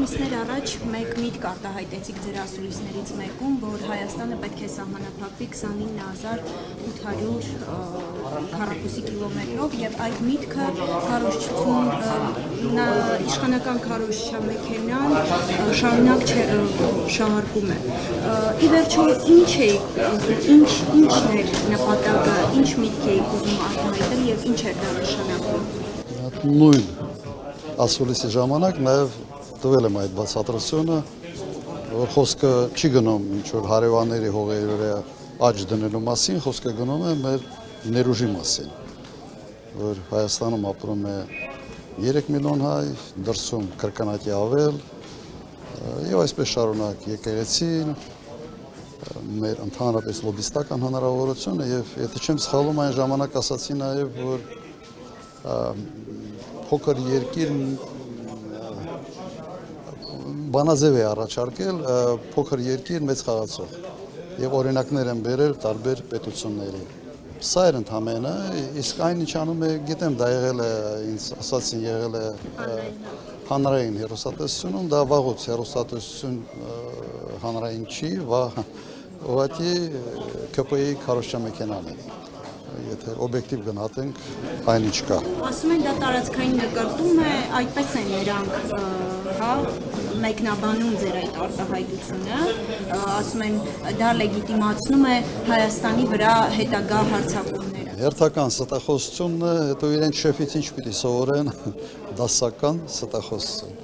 ամիսներ առաջ մեկ միտք արտահայտեցիք ձեր ասուլիսներից մեկում, որ Հայաստանը պետք է սահմանափակվի 29800 քառակուսի կիլոմետրով եւ այդ միտքը քարոզչություն իշխանական քարոզչամեքենան շարունակ շահարկում է։ Ի վերջո ինչն էր նպատակը, ինչ միտք էիք ուզում արտահայտել եւ ինչ էր դա նշանակում։ Նույն ասուլիսի ժամանակ նաև տվել եմ այդ բացատրությունը, որ խոսքը չի գնում ինչ-որ հարևանների հողերի վրա աճ դնելու մասին, խոսքը գնում է մեր ներուժի մասին, որ Հայաստանում ապրում է 3 միլիոն հայ, դրսում կրկնակի ավել, եւ այսպես շարունակ եկեղեցին, մեր ընդհանրապես լոբիստական հնարավորությունը եւ եթե չեմ սխալվում այն ժամանակ ասացի նաեւ որ փոքր երկիր բանաձև է առաջարկել փոքր երկիր մեծ խաղացող եւ օրինակներ են բերել տարբեր պետությունների սա էր ընդհանրապես իսկ այն ինչ անում է գիտեմ դա եղել է ինձ ասացին եղել է հանրային հեռուստատեսությունում դա վաղուց հեռուստատեսություն հանրային չի ուղղակի ԿՊ-ի քարոզչամեքենան է եթե օբյեկտիվ գնահատենք այն ինչ կա ասում են դա տարածքային նկարտում է այդպես են նրանք հա մեկնաբանում ձեր այդ արտահայտությունը ասում են դա լեգիտիմացնում է Հայաստանի վրա հետագա հարձակումները հերթական ստախոսությունն է հետո իրենք շեֆից ինչ պիտի սովորեն դասական ստախոսություն